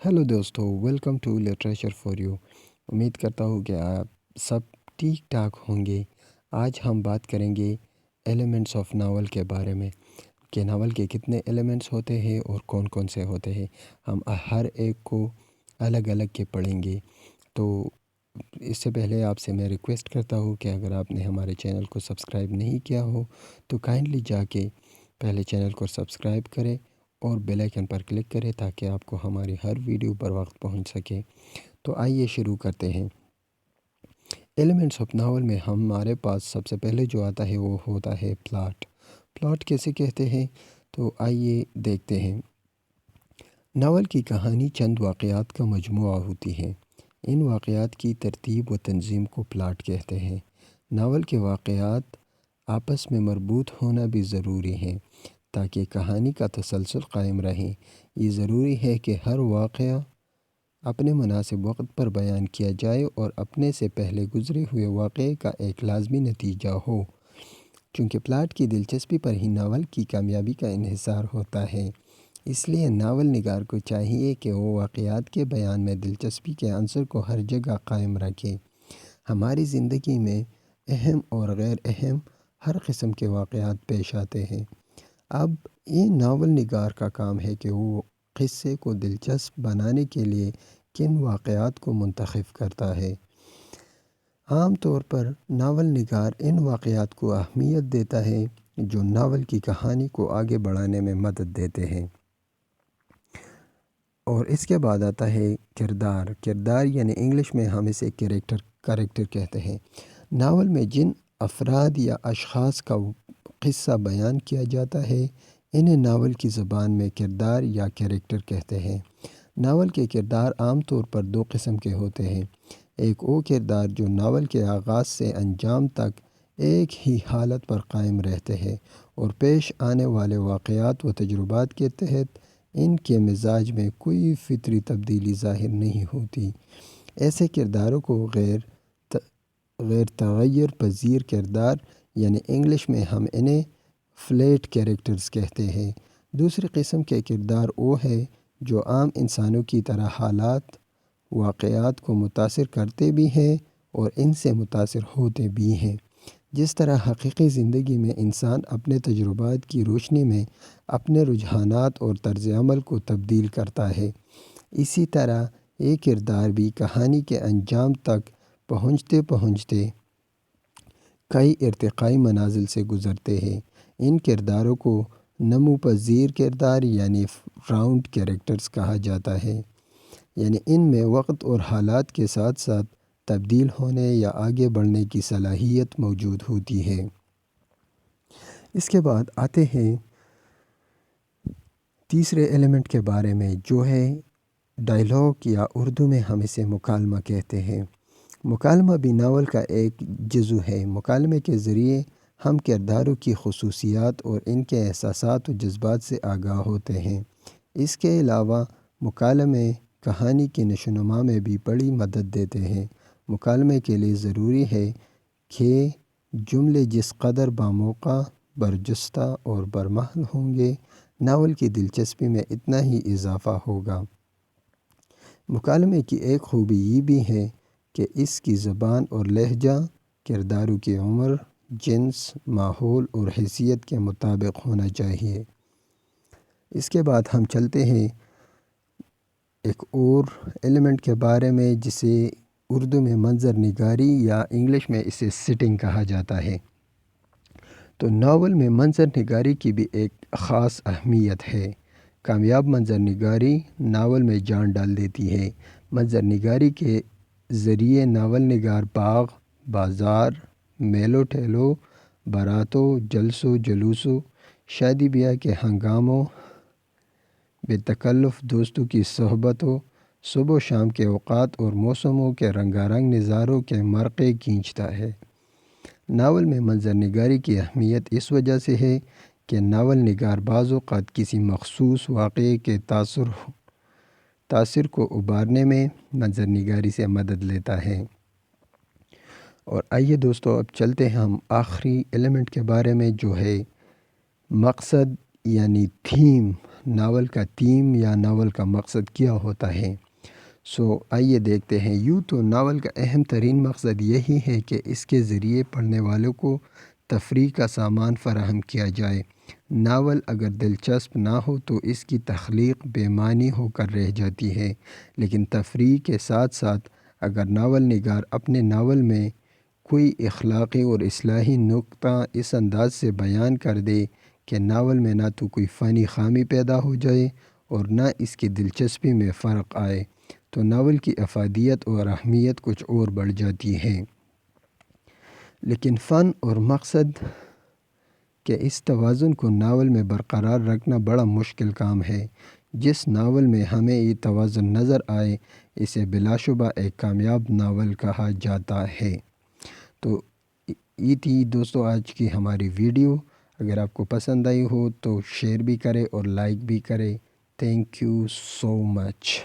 Hello دوستو، welcome to literature for you. امید کرتا ہوں کہ آپ سب ٹھیک ٹھاک ہوں گے۔ آج ہم بات کریں گے ایلیمنٹس آف ناول کے بارے میں کہ ناول کے کتنے ایلیمنٹس ہوتے ہیں اور کون کون سے ہوتے ہیں۔ ہم ہر ایک کو الگ الگ کے پڑھیں گے۔ تو اس سے پہلے آپ سے میں ریکویسٹ کرتا ہوں کہ اگر آپ نے ہمارے چینل کو سبسکرائب نہیں کیا ہو تو کائنڈلی جا کے پہلے چینل کو سبسکرائب کریں اور بیل آئیکن پر کلک کریں تاکہ آپ کو ہماری ہر ویڈیو پر وقت پہنچ سکے۔ تو آئیے شروع کرتے ہیں۔ ایلیمنٹس آف ناول میں ہمارے پاس سب سے پہلے جو آتا ہے وہ ہوتا ہے پلاٹ۔ پلاٹ کیسے کہتے ہیں تو آئیے دیکھتے ہیں۔ ناول کی کہانی چند واقعات کا مجموعہ ہوتی ہے۔ ان واقعات کی ترتیب و تنظیم کو پلاٹ کہتے ہیں۔ ناول کے واقعات آپس میں مربوط ہونا بھی ضروری ہے تاکہ کہانی کا تسلسل قائم رہے۔ یہ ضروری ہے کہ ہر واقعہ اپنے مناسب وقت پر بیان کیا جائے اور اپنے سے پہلے گزرے ہوئے واقعے کا ایک لازمی نتیجہ ہو۔ چونکہ پلاٹ کی دلچسپی پر ہی ناول کی کامیابی کا انحصار ہوتا ہے، اس لیے ناول نگار کو چاہیے کہ وہ واقعات کے بیان میں دلچسپی کے عنصر کو ہر جگہ قائم رکھے۔ ہماری زندگی میں اہم اور غیر اہم ہر قسم کے واقعات پیش آتے ہیں۔ اب یہ ناول نگار کا کام ہے کہ وہ قصے کو دلچسپ بنانے کے لیے کن واقعات کو منتخب کرتا ہے۔ عام طور پر ناول نگار ان واقعات کو اہمیت دیتا ہے جو ناول کی کہانی کو آگے بڑھانے میں مدد دیتے ہیں۔ اور اس کے بعد آتا ہے کردار۔ کردار یعنی انگلش میں ہم اسے کریکٹر کہتے ہیں۔ ناول میں جن افراد یا اشخاص کا قصہ بیان کیا جاتا ہے انہیں ناول کی زبان میں کردار یا کریکٹر کہتے ہیں۔ ناول کے کردار عام طور پر دو قسم کے ہوتے ہیں۔ ایک وہ کردار جو ناول کے آغاز سے انجام تک ایک ہی حالت پر قائم رہتے ہیں اور پیش آنے والے واقعات و تجربات کے تحت ان کے مزاج میں کوئی فطری تبدیلی ظاہر نہیں ہوتی۔ ایسے کرداروں کو غیر تغیر پذیر کردار یعنی انگلش میں ہم انہیں فلیٹ کریکٹرز کہتے ہیں۔ دوسری قسم کے کردار وہ ہے جو عام انسانوں کی طرح حالات واقعات کو متاثر کرتے بھی ہیں اور ان سے متاثر ہوتے بھی ہیں۔ جس طرح حقیقی زندگی میں انسان اپنے تجربات کی روشنی میں اپنے رجحانات اور طرز عمل کو تبدیل کرتا ہے، اسی طرح یہ کردار بھی کہانی کے انجام تک پہنچتے کئی ارتقائی منازل سے گزرتے ہیں۔ ان کرداروں کو نمو پذیر کردار یعنی راؤنڈ کریکٹرز کہا جاتا ہے، یعنی ان میں وقت اور حالات کے ساتھ ساتھ تبدیل ہونے یا آگے بڑھنے کی صلاحیت موجود ہوتی ہے۔ اس کے بعد آتے ہیں تیسرے ایلیمنٹ کے بارے میں جو ہے ڈائیلاگ یا اردو میں ہم اسے مکالمہ کہتے ہیں۔ مکالمہ بھی ناول کا ایک جزو ہے۔ مکالمے کے ذریعے ہم کرداروں کی خصوصیات اور ان کے احساسات و جذبات سے آگاہ ہوتے ہیں۔ اس کے علاوہ مکالمے کہانی کی نشو و نما میں بھی بڑی مدد دیتے ہیں۔ مکالمے کے لیے ضروری ہے کہ جملے جس قدر باموقع، برجستہ اور برمحل ہوں گے، ناول کی دلچسپی میں اتنا ہی اضافہ ہوگا۔ مکالمے کی ایک خوبی یہ بھی ہے کہ اس کی زبان اور لہجہ کرداروں کی عمر، جنس، ماحول اور حیثیت کے مطابق ہونا چاہیے۔ اس کے بعد ہم چلتے ہیں ایک اور ایلیمنٹ کے بارے میں جسے اردو میں منظر نگاری یا انگلش میں اسے سیٹنگ کہا جاتا ہے۔ تو ناول میں منظر نگاری کی بھی ایک خاص اہمیت ہے۔ کامیاب منظر نگاری ناول میں جان ڈال دیتی ہے۔ منظر نگاری کے ذریعے ناول نگار باغ، بازار، میلوں ٹھیلوں، باراتوں، جلسوں جلوسوں، شادی بیاہ کے ہنگاموں، بے تکلف دوستوں کی صحبتوں، صبح و شام کے اوقات اور موسموں کے رنگا رنگ نظاروں کے مرقع کھینچتا ہے۔ ناول میں منظر نگاری کی اہمیت اس وجہ سے ہے کہ ناول نگار بعض اوقات کسی مخصوص واقعے کے تاثر کو ابھارنے میں منظر نگاری سے مدد لیتا ہے۔ اور آئیے دوستو اب چلتے ہیں ہم آخری ایلیمنٹ کے بارے میں جو ہے مقصد یعنی تھیم۔ ناول کا تھیم یا ناول کا مقصد کیا ہوتا ہے۔ آئیے دیکھتے ہیں۔ یوں تو ناول کا اہم ترین مقصد یہی ہے کہ اس کے ذریعے پڑھنے والوں کو تفریح کا سامان فراہم کیا جائے۔ ناول اگر دلچسپ نہ ہو تو اس کی تخلیق بے معنی ہو کر رہ جاتی ہے، لیکن تفریح کے ساتھ ساتھ اگر ناول نگار اپنے ناول میں کوئی اخلاقی اور اصلاحی نکتہ اس انداز سے بیان کر دے کہ ناول میں نہ تو کوئی فنی خامی پیدا ہو جائے اور نہ اس کی دلچسپی میں فرق آئے، تو ناول کی افادیت اور اہمیت کچھ اور بڑھ جاتی ہے۔ لیکن فن اور مقصد کے اس توازن کو ناول میں برقرار رکھنا بڑا مشکل کام ہے۔ جس ناول میں ہمیں یہ توازن نظر آئے اسے بلا شبہ ایک کامیاب ناول کہا جاتا ہے۔ تو یہ تھی دوستو آج کی ہماری ویڈیو۔ اگر آپ کو پسند آئی ہو تو شیئر بھی کرے اور لائک بھی کرے۔ Thank you so much.